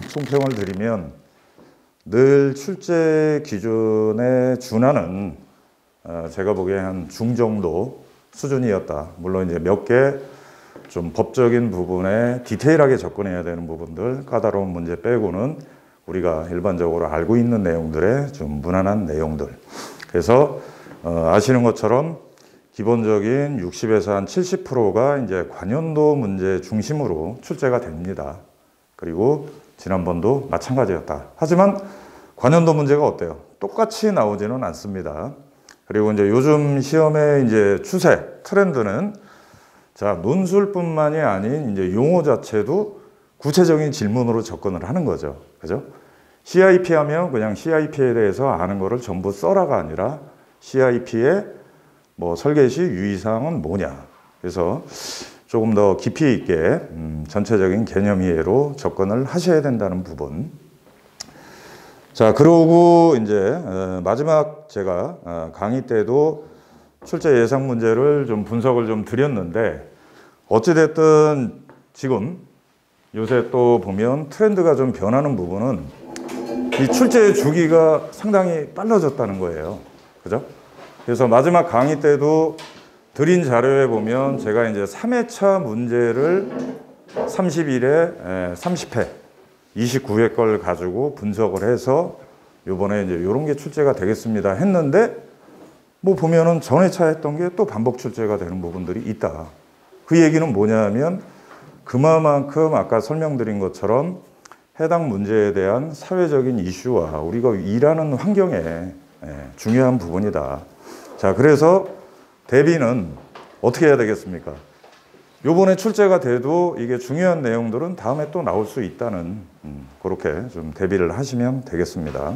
총평을 드리면 늘 출제 기준에 준하는 제가 보기에 한 중정도 수준이었다. 물론 이제 몇 개 좀 법적인 부분에 디테일하게 접근해야 되는 부분들, 까다로운 문제 빼고는 우리가 일반적으로 알고 있는 내용들의 좀 무난한 내용들. 그래서 아시는 것처럼 기본적인 60에서 한 70%가 이제 관연도 문제 중심으로 출제가 됩니다. 그리고 지난번도 마찬가지였다. 하지만 관연도 문제가 어때요? 똑같이 나오지는 않습니다. 그리고 이제 요즘 시험의 이제 추세, 트렌드는 자, 논술뿐만이 아닌 이제 용어 자체도 구체적인 질문으로 접근을 하는 거죠. 그죠? CIP 하면 그냥 CIP에 대해서 아는 거를 전부 써라가 아니라 CIP의 뭐 설계시 유의사항은 뭐냐. 그래서 조금 더 깊이 있게 전체적인 개념 이해로 접근을 하셔야 된다는 부분. 자, 그러고 이제 마지막 제가 강의 때도 출제 예상 문제를 좀 분석을 좀 드렸는데 어찌됐든 지금 요새 또 보면 트렌드가 좀 변하는 부분은 이 출제 주기가 상당히 빨라졌다는 거예요. 그죠? 그래서 마지막 강의 때도 드린 자료에 보면 제가 이제 3회차 문제를 30일에 30회, 29회 걸 가지고 분석을 해서 요번에 이제 요런 게 출제가 되겠습니다 했는데 뭐 보면은 전회차 했던 게 또 반복 출제가 되는 부분들이 있다. 그 얘기는 뭐냐면 그만큼 아까 설명드린 것처럼 해당 문제에 대한 사회적인 이슈와 우리가 일하는 환경에 중요한 부분이다. 자, 그래서 대비는 어떻게 해야 되겠습니까? 요번에 출제가 돼도 이게 중요한 내용들은 다음에 또 나올 수 있다는 그렇게 좀 대비를 하시면 되겠습니다.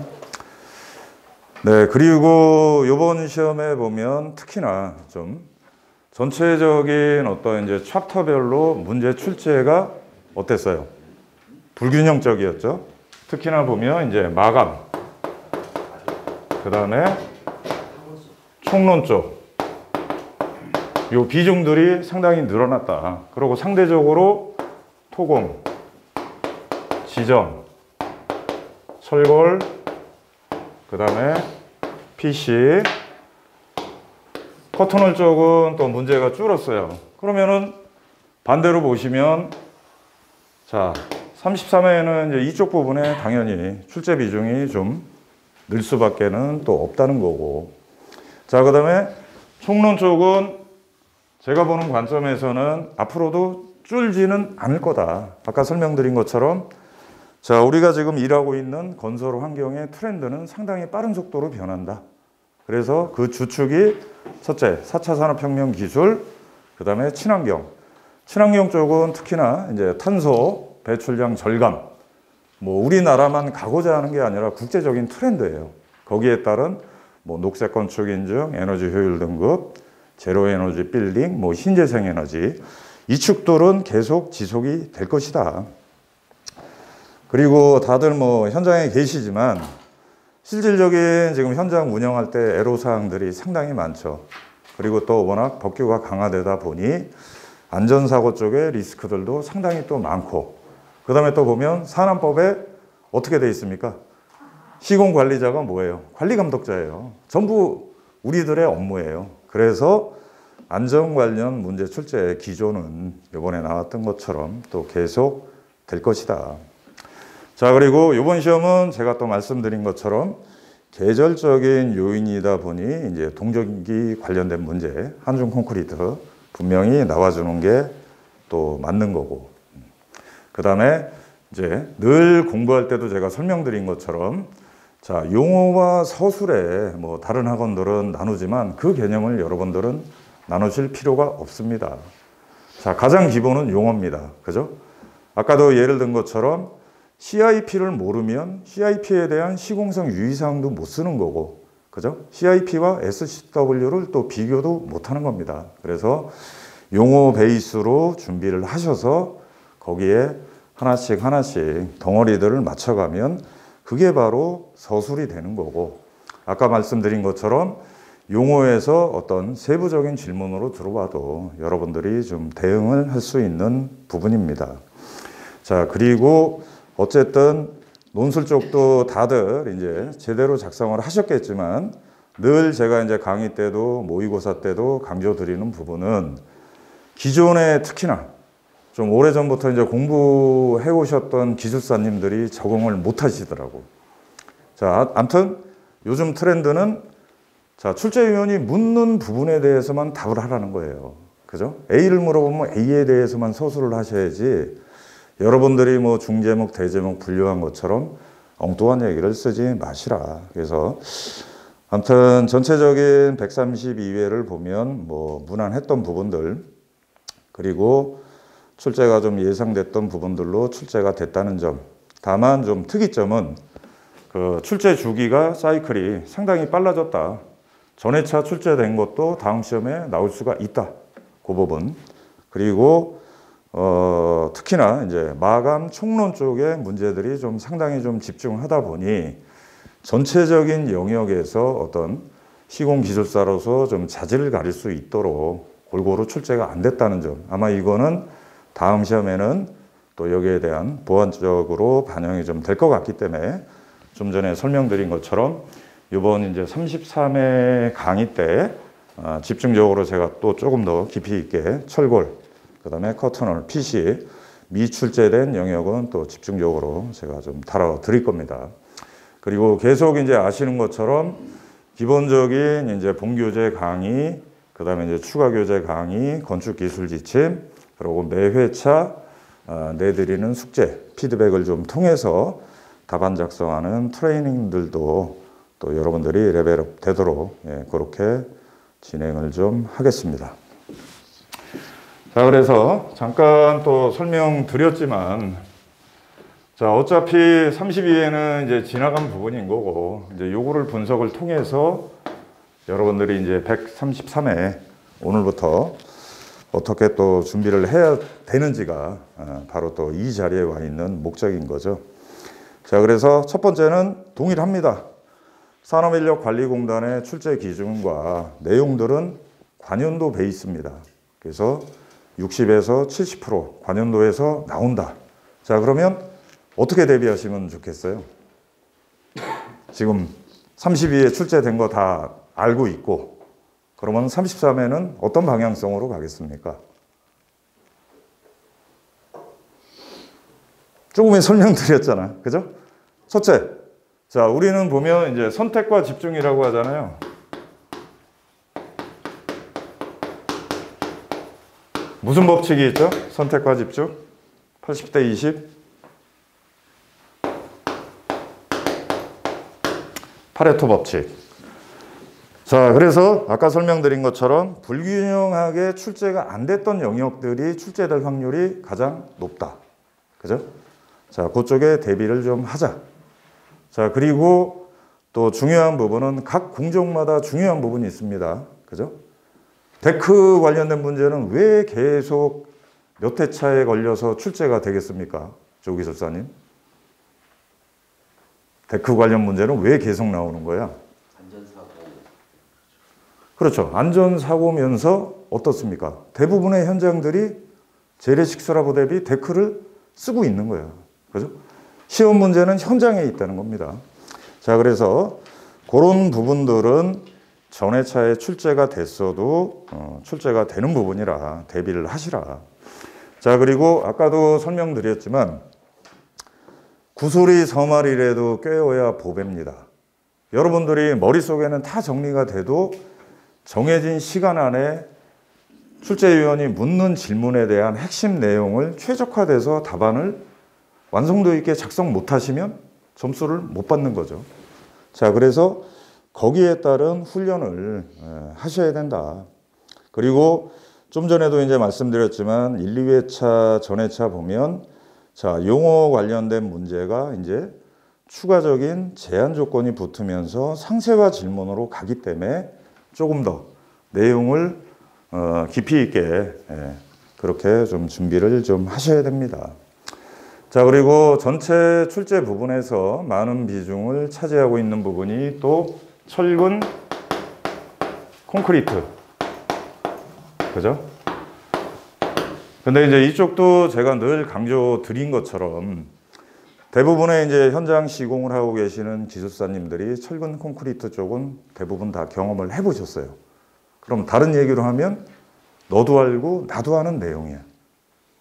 네, 그리고 요번 시험에 보면 특히나 좀 전체적인 어떤 이제 챕터별로 문제 출제가 어땠어요? 불균형적이었죠. 특히나 보면 이제 마감, 그 다음에 총론 쪽, 요 비중들이 상당히 늘어났다. 그리고 상대적으로 토공, 지정, 설골, 그 다음에 PC, 커터널 쪽은 또 문제가 줄었어요. 그러면은 반대로 보시면 자, 33회에는 이제 이쪽 부분에 당연히 출제 비중이 좀 늘 수밖에는 또 없다는 거고. 자, 그 다음에 총론 쪽은 제가 보는 관점에서는 앞으로도 줄지는 않을 거다. 아까 설명드린 것처럼 자, 우리가 지금 일하고 있는 건설 환경의 트렌드는 상당히 빠른 속도로 변한다. 그래서 그 주축이 첫째, 4차 산업혁명 기술, 그 다음에 친환경. 친환경 쪽은 특히나 이제 탄소 배출량 절감. 뭐 우리나라만 가고자 하는 게 아니라 국제적인 트렌드예요. 거기에 따른 뭐 녹색 건축 인증, 에너지 효율 등급, 제로 에너지 빌딩, 뭐 신재생 에너지. 이 축들은 계속 지속이 될 것이다. 그리고 다들 뭐 현장에 계시지만 실질적인 지금 현장 운영할 때 애로사항들이 상당히 많죠. 그리고 또 워낙 법규가 강화되다 보니 안전사고 쪽의 리스크들도 상당히 또 많고 그 다음에 또 보면 산안법에 어떻게 돼 있습니까? 시공관리자가 뭐예요? 관리감독자예요. 전부 우리들의 업무예요. 그래서 안전 관련 문제 출제 기조는 이번에 나왔던 것처럼 또 계속 될 것이다. 자, 그리고 이번 시험은 제가 또 말씀드린 것처럼 계절적인 요인이다 보니 이제 동전기 관련된 문제, 한중 콘크리트 분명히 나와주는 게 또 맞는 거고. 그 다음에 이제 늘 공부할 때도 제가 설명드린 것처럼 자, 용어와 서술에 뭐 다른 학원들은 나누지만 그 개념을 여러분들은 나누실 필요가 없습니다. 자, 가장 기본은 용어입니다. 그죠? 아까도 예를 든 것처럼 CIP를 모르면 CIP에 대한 시공성 유의사항도 못 쓰는 거고, 그죠? CIP와 SCW를 또 비교도 못 하는 겁니다. 그래서 용어 베이스로 준비를 하셔서 거기에 하나씩 덩어리들을 맞춰가면 그게 바로 서술이 되는 거고, 아까 말씀드린 것처럼 용어에서 어떤 세부적인 질문으로 들어와도 여러분들이 좀 대응을 할 수 있는 부분입니다. 자, 그리고 어쨌든 논술 쪽도 다들 이제 제대로 작성을 하셨겠지만 늘 제가 이제 강의 때도 모의고사 때도 강조드리는 부분은 기존에 특히나 좀 오래전부터 이제 공부해 오셨던 기술사님들이 적응을 못 하시더라고. 자, 아무튼 요즘 트렌드는 자, 출제위원이 묻는 부분에 대해서만 답을 하라는 거예요. 그죠? A를 물어보면 A에 대해서만 서술을 하셔야지 여러분들이 뭐 중제목, 대제목 분류한 것처럼 엉뚱한 얘기를 쓰지 마시라. 그래서 아무튼 전체적인 132회를 보면 뭐 무난했던 부분들 그리고 출제가 좀 예상됐던 부분들로 출제가 됐다는 점. 다만 좀 특이점은 그 출제 주기가 사이클이 상당히 빨라졌다. 전회차 출제된 것도 다음 시험에 나올 수가 있다. 그 부분. 그리고 특히나 이제 마감 총론 쪽의 문제들이 좀 상당히 좀 집중하다 보니 전체적인 영역에서 어떤 시공기술사로서 좀 자질을 가릴 수 있도록 골고루 출제가 안 됐다는 점. 아마 이거는 다음 시험에는 또 여기에 대한 보완적으로 반영이 좀 될 것 같기 때문에 좀 전에 설명드린 것처럼 이번 이제 33회 강의 때 집중적으로 제가 또 조금 더 깊이 있게 철골, 그 다음에 커터널, PC, 미출제된 영역은 또 집중적으로 제가 좀 다뤄드릴 겁니다. 그리고 계속 이제 아시는 것처럼 기본적인 이제 본교재 강의, 그 다음에 이제 추가 교재 강의, 건축기술 지침, 그리고 매 회차 내드리는 숙제, 피드백을 좀 통해서 답안 작성하는 트레이닝들도 또 여러분들이 레벨업 되도록 그렇게 진행을 좀 하겠습니다. 자, 그래서 잠깐 또 설명드렸지만 자, 어차피 32회는 이제 지나간 부분인 거고 이제 요거를 분석을 통해서 여러분들이 이제 133회 오늘부터 어떻게 또 준비를 해야 되는지가 바로 또 이 자리에 와 있는 목적인 거죠. 자, 그래서 첫 번째는 동일합니다. 산업인력관리공단의 출제 기준과 내용들은 관연도 베이스입니다. 그래서 60에서 70% 관연도에서 나온다. 자, 그러면 어떻게 대비하시면 좋겠어요? 지금 32에 출제된 거 다 알고 있고 그러면 33회는 어떤 방향성으로 가겠습니까? 조금의 설명드렸잖아. 그죠? 첫째, 자, 우리는 보면 이제 선택과 집중이라고 하잖아요. 무슨 법칙이 있죠? 선택과 집중? 80대 20? 파레토 법칙. 자, 그래서 아까 설명드린 것처럼 불균형하게 출제가 안 됐던 영역들이 출제될 확률이 가장 높다. 그죠? 자, 그쪽에 대비를 좀 하자. 자, 그리고 또 중요한 부분은 각 공정마다 중요한 부분이 있습니다. 그죠? 데크 관련된 문제는 왜 계속 몇 회차에 걸려서 출제가 되겠습니까? 조기술사님. 데크 관련 문제는 왜 계속 나오는 거야? 안전사고. 그렇죠. 안전사고면서 어떻습니까? 대부분의 현장들이 재래식 서라보 대비 데크를 쓰고 있는 거야. 그죠? 시험 문제는 현장에 있다는 겁니다. 자, 그래서 그런 부분들은 전회차에 출제가 됐어도 출제가 되는 부분이라 대비를 하시라. 자, 그리고 아까도 설명드렸지만 구소리 서말이라도 꿰어야 보배입니다. 여러분들이 머릿속에는 다 정리가 돼도 정해진 시간 안에 출제위원이 묻는 질문에 대한 핵심 내용을 최적화돼서 답안을 완성도 있게 작성 못하시면 점수를 못 받는 거죠. 자, 그래서 거기에 따른 훈련을 하셔야 된다. 그리고 좀 전에도 이제 말씀드렸지만 1, 2회차, 전회차 보면 자, 용어 관련된 문제가 이제 추가적인 제한 조건이 붙으면서 상세화 질문으로 가기 때문에 조금 더 내용을 깊이 있게 그렇게 좀 준비를 좀 하셔야 됩니다. 자, 그리고 전체 출제 부분에서 많은 비중을 차지하고 있는 부분이 또 철근, 콘크리트. 그죠? 근데 이제 이쪽도 제가 늘 강조 드린 것처럼 대부분의 이제 현장 시공을 하고 계시는 기술사님들이 철근 콘크리트 쪽은 대부분 다 경험을 해보셨어요. 그럼 다른 얘기로 하면 너도 알고 나도 아는 내용이야.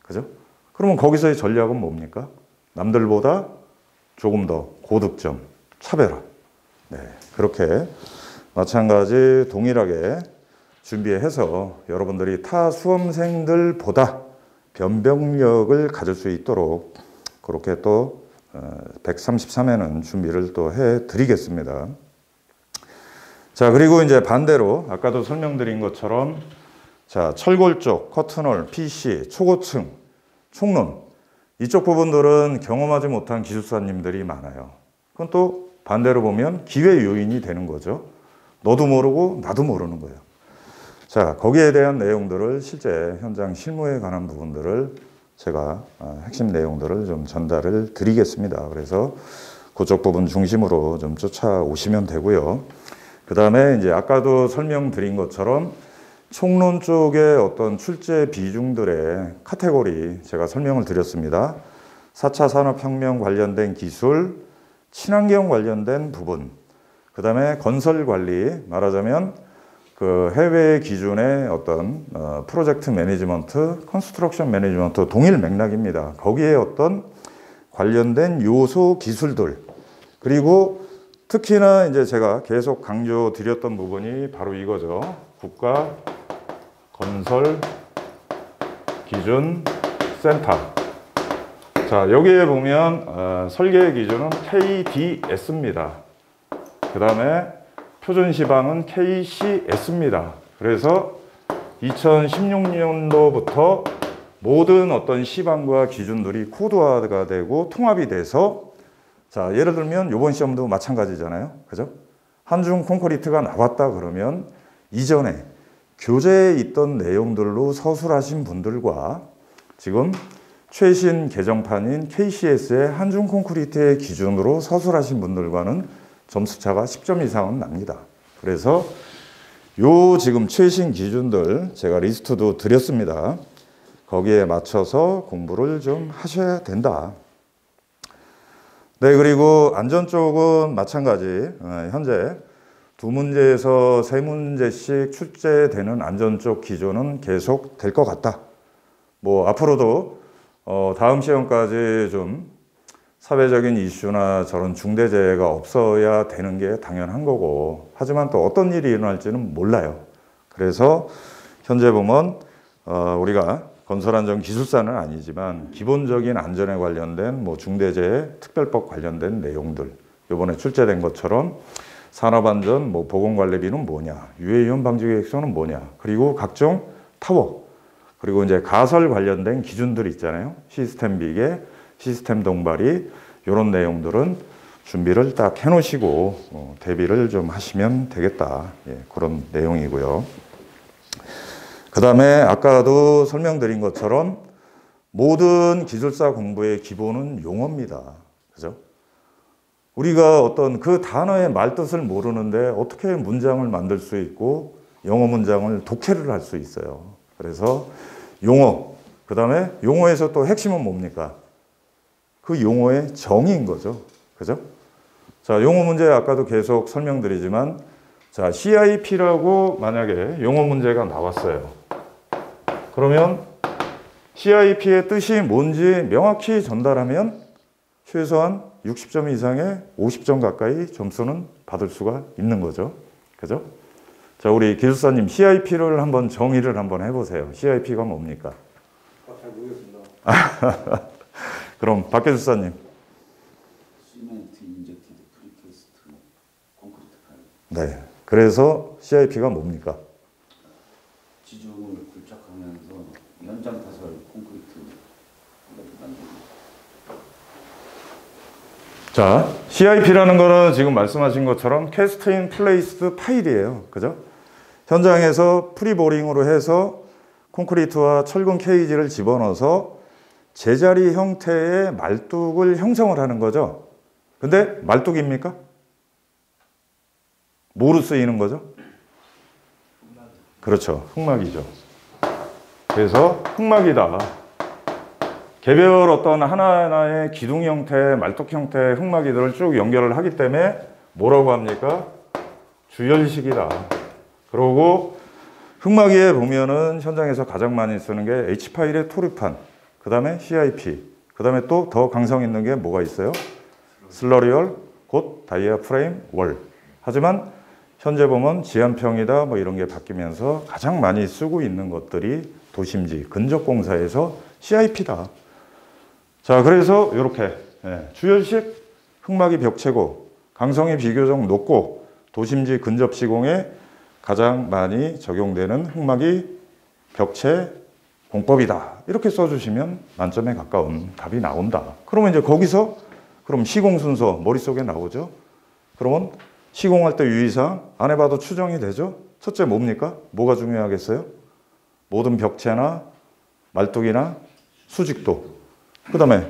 그죠? 그러면 거기서의 전략은 뭡니까? 남들보다 조금 더 고득점, 차별화. 네, 그렇게 마찬가지 동일하게 준비해서 여러분들이 타 수험생들보다 변별력을 가질 수 있도록 그렇게 또 133회는 준비를 또 해드리겠습니다. 자, 그리고 이제 반대로 아까도 설명드린 것처럼 자, 철골 쪽, 커튼홀, PC, 초고층, 총론 이쪽 부분들은 경험하지 못한 기술사님들이 많아요. 그건 또 반대로 보면 기회 요인이 되는 거죠. 너도 모르고 나도 모르는 거예요. 자, 거기에 대한 내용들을 실제 현장 실무에 관한 부분들을 제가 핵심 내용들을 좀 전달을 드리겠습니다. 그래서 그쪽 부분 중심으로 좀 쫓아오시면 되고요. 그 다음에 이제 아까도 설명드린 것처럼 총론 쪽의 어떤 출제 비중들의 카테고리 제가 설명을 드렸습니다. 4차 산업혁명 관련된 기술, 친환경 관련된 부분, 그 다음에 건설 관리, 말하자면 그 해외 기준의 어떤 프로젝트 매니지먼트, 컨스트럭션 매니지먼트 동일 맥락입니다. 거기에 어떤 관련된 요소 기술들, 그리고 특히나 이제 제가 계속 강조 드렸던 부분이 바로 이거죠. 국가 건설 기준 센터. 자, 여기에 보면 설계 기준은 KDS입니다. 그 다음에 표준 시방은 KCS입니다. 그래서 2016년도부터 모든 어떤 시방과 기준들이 코드화가 되고 통합이 돼서 자, 예를 들면 이번 시험도 마찬가지잖아요. 그죠? 한중 콘크리트가 나왔다 그러면 이전에 교재에 있던 내용들로 서술하신 분들과 지금 최신 개정판인 KCS의 한중 콘크리트의 기준으로 서술하신 분들과는 점수차가 10점 이상은 납니다. 그래서 요 지금 최신 기준들 제가 리스트도 드렸습니다. 거기에 맞춰서 공부를 좀 하셔야 된다. 네, 그리고 안전 쪽은 마찬가지. 현재 2문제에서 3문제씩 출제되는 안전 쪽 기준은 계속 될 것 같다. 뭐 앞으로도 다음 시험까지 좀 사회적인 이슈나 저런 중대재해가 없어야 되는 게 당연한 거고, 하지만 또 어떤 일이 일어날지는 몰라요. 그래서 현재 보면 우리가 건설안전 기술사는 아니지만 기본적인 안전에 관련된 뭐 중대재해 특별법 관련된 내용들, 이번에 출제된 것처럼 산업안전 뭐 보건관리비는 뭐냐, 유해이온 방지계획서는 뭐냐, 그리고 각종 타워, 그리고 이제 가설 관련된 기준들이 있잖아요. 시스템 비계, 시스템 동발이, 이런 내용들은 준비를 딱 해놓으시고 대비를 좀 하시면 되겠다. 예, 그런 내용이고요. 그 다음에 아까도 설명드린 것처럼 모든 기술사 공부의 기본은 용어입니다. 그죠? 우리가 어떤 그 단어의 말뜻을 모르는데 어떻게 문장을 만들 수 있고 영어 문장을 독해를 할 수 있어요. 그래서 용어, 그 다음에 용어에서 또 핵심은 뭡니까? 그 용어의 정의인 거죠. 그죠? 자, 용어 문제 아까도 계속 설명드리지만, 자, CIP라고 만약에 용어 문제가 나왔어요. 그러면 CIP의 뜻이 뭔지 명확히 전달하면 최소한 60점 이상의 50점 가까이 점수는 받을 수가 있는 거죠. 그죠? 자, 우리 기술사님 CIP를 한번 정의를 한번 해보세요. CIP가 뭡니까? 잘 모르겠습니다. 그럼 박 기술사님. 시멘트 인젝티드 프리캐스트 콘크리트 파일. 네. 그래서 CIP가 뭡니까? 지중을 굴착하면서 연장 타설 콘크리트 만듭니다. 자, CIP라는 거는 지금 말씀하신 것처럼 캐스트 인 플레이스 파일이에요. 그죠? 현장에서 프리보링으로 해서 콘크리트와 철근 케이지를 집어넣어서 제자리 형태의 말뚝을 형성을 하는 거죠. 근데 말뚝입니까? 뭐로 쓰이는 거죠? 그렇죠. 흑막이죠. 그래서 흑막이다. 개별 어떤 하나하나의 기둥 형태, 말뚝 형태 흙막이들을 쭉 연결을 하기 때문에 뭐라고 합니까? 주열식이다. 그리고 흙막이에 보면은 현장에서 가장 많이 쓰는 게 H파일의 토르판, 그 다음에 CIP, 그 다음에 또 더 강성 있는 게 뭐가 있어요? 슬러리얼, 곧 다이아프레임, 월. 하지만 현재 보면 지한평이다 뭐 이런 게 바뀌면서 가장 많이 쓰고 있는 것들이 도심지, 근접공사에서 CIP다. 자, 그래서 이렇게 주열식 흙막이 벽체고 강성이 비교적 높고 도심지 근접 시공에 가장 많이 적용되는 흙막이 벽체 공법이다. 이렇게 써주시면 만점에 가까운 답이 나온다. 그러면 이제 거기서 그럼 시공 순서 머릿속에 나오죠. 그러면 시공할 때 유의사항 안 해봐도 추정이 되죠. 첫째 뭡니까? 뭐가 중요하겠어요? 모든 벽체나 말뚝이나 수직도. 그 다음에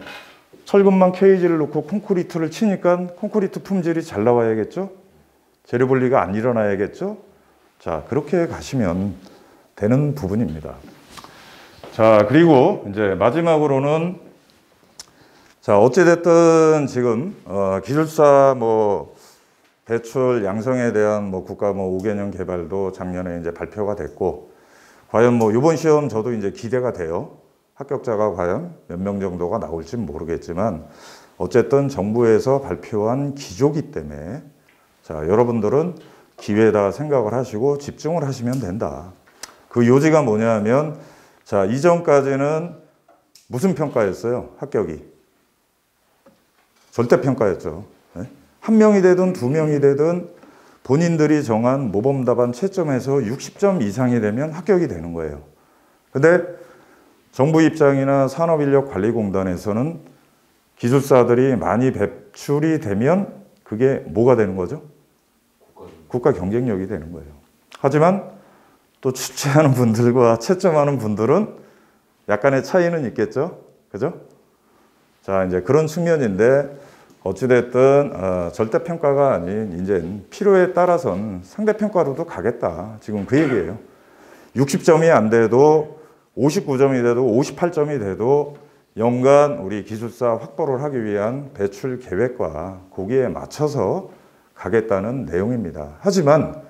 철근만 케이지를 놓고 콘크리트를 치니까 콘크리트 품질이 잘 나와야겠죠. 재료 분리가 안 일어나야겠죠. 자, 그렇게 가시면 되는 부분입니다. 자, 그리고 이제 마지막으로는 자, 어찌됐든 지금 기술사 뭐 배출 양성에 대한 뭐 국가 뭐 5개년 개발도 작년에 이제 발표가 됐고, 과연 뭐 이번 시험 저도 이제 기대가 돼요. 합격자가 과연 몇 명 정도가 나올지 모르겠지만 어쨌든 정부에서 발표한 기조기 때문에 자, 여러분들은 기회다 생각을 하시고 집중을 하시면 된다. 그 요지가 뭐냐면 자, 이전까지는 무슨 평가였어요? 합격이 절대평가였죠. 한 명이 되든 두 명이 되든 본인들이 정한 모범답안 채점에서 60점 이상이 되면 합격이 되는 거예요. 근데 정부 입장이나 산업인력관리공단에서는 기술사들이 많이 배출이 되면 그게 뭐가 되는 거죠? 국가 경쟁력이 되는 거예요. 하지만 또 출제하는 분들과 채점하는 분들은 약간의 차이는 있겠죠? 그죠? 자, 이제 그런 측면인데 어찌됐든 절대평가가 아닌 이제 필요에 따라선 상대평가로도 가겠다. 지금 그 얘기예요. 60점이 안 돼도 59점이 돼도 58점이 돼도 연간 우리 기술사 확보를 하기 위한 배출 계획과 거기에 맞춰서 가겠다는 내용입니다. 하지만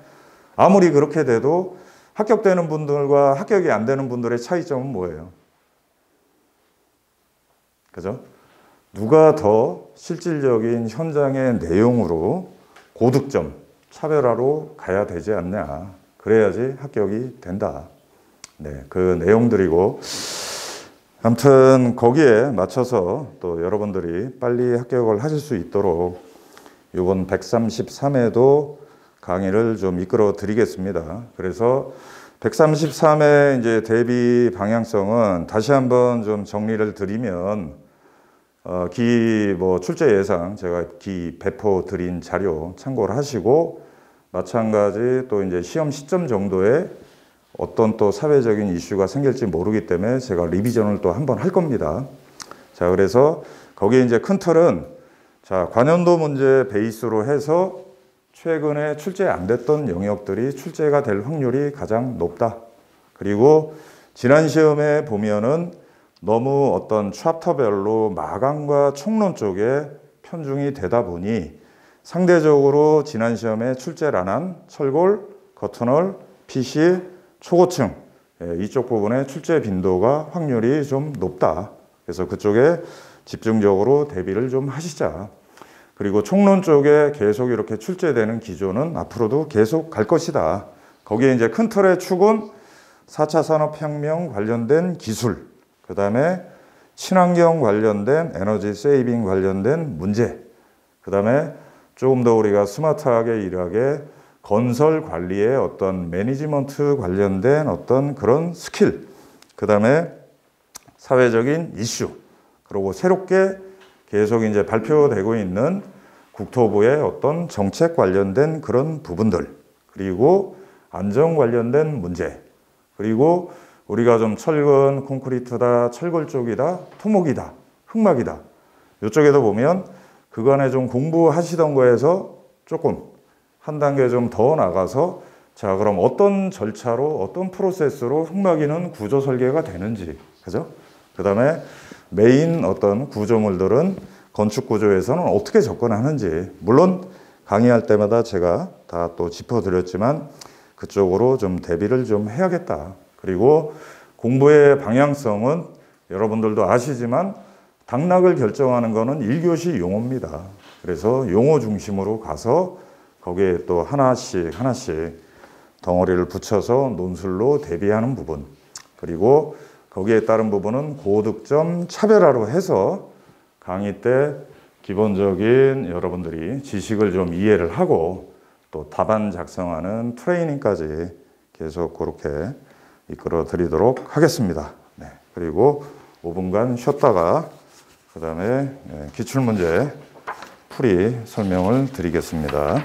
아무리 그렇게 돼도 합격되는 분들과 합격이 안 되는 분들의 차이점은 뭐예요? 그죠? 누가 더 실질적인 현장의 내용으로 고득점, 차별화로 가야 되지 않냐. 그래야지 합격이 된다. 네, 그 내용들이고 아무튼 거기에 맞춰서 또 여러분들이 빨리 합격을 하실 수 있도록 이번 133회도 강의를 좀 이끌어 드리겠습니다. 그래서 133회 이제 대비 방향성은 다시 한번 좀 정리를 드리면 출제 예상 제가 배포 드린 자료 참고를 하시고 마찬가지 또 이제 시험 시점 정도에 어떤 또 사회적인 이슈가 생길지 모르기 때문에 제가 리비전을 또 한번 할 겁니다. 자, 그래서 거기에 이제 큰 틀은 자, 관연도 문제 베이스로 해서 최근에 출제 안 됐던 영역들이 출제가 될 확률이 가장 높다. 그리고 지난 시험에 보면은 너무 어떤 챕터별로 마감과 총론 쪽에 편중이 되다 보니 상대적으로 지난 시험에 출제를 안 한 철골, 커터널, PC, 초고층 이쪽 부분의 출제 빈도가 확률이 좀 높다. 그래서 그쪽에 집중적으로 대비를 좀 하시자. 그리고 총론 쪽에 계속 이렇게 출제되는 기조는 앞으로도 계속 갈 것이다. 거기에 이제 큰 틀의 축은 4차 산업혁명 관련된 기술, 그 다음에 친환경 관련된 에너지 세이빙 관련된 문제, 그 다음에 조금 더 우리가 스마트하게 일하게 건설 관리의 어떤 매니지먼트 관련된 어떤 그런 스킬, 그 다음에 사회적인 이슈, 그리고 새롭게 계속 이제 발표되고 있는 국토부의 어떤 정책 관련된 그런 부분들, 그리고 안전 관련된 문제, 그리고 우리가 좀 철근, 콘크리트다, 철골 쪽이다, 토목이다, 흙막이다. 이쪽에도 보면 그간에 좀 공부하시던 거에서 조금 한 단계 좀 더 나가서 자, 그럼 어떤 절차로, 어떤 프로세스로 흙막이는 구조 설계가 되는지, 그죠? 그 다음에 메인 어떤 구조물들은 건축 구조에서는 어떻게 접근하는지, 물론 강의할 때마다 제가 다 또 짚어드렸지만 그쪽으로 좀 대비를 좀 해야겠다. 그리고 공부의 방향성은 여러분들도 아시지만 당락을 결정하는 거는 1교시 용어입니다. 그래서 용어 중심으로 가서 거기에 또 하나씩 덩어리를 붙여서 논술로 대비하는 부분, 그리고 거기에 따른 부분은 고득점 차별화로 해서 강의 때 기본적인 여러분들이 지식을 좀 이해를 하고 또 답안 작성하는 트레이닝까지 계속 그렇게 이끌어 드리도록 하겠습니다. 네. 그리고 5분간 쉬었다가 그 다음에 기출문제 풀이 설명을 드리겠습니다.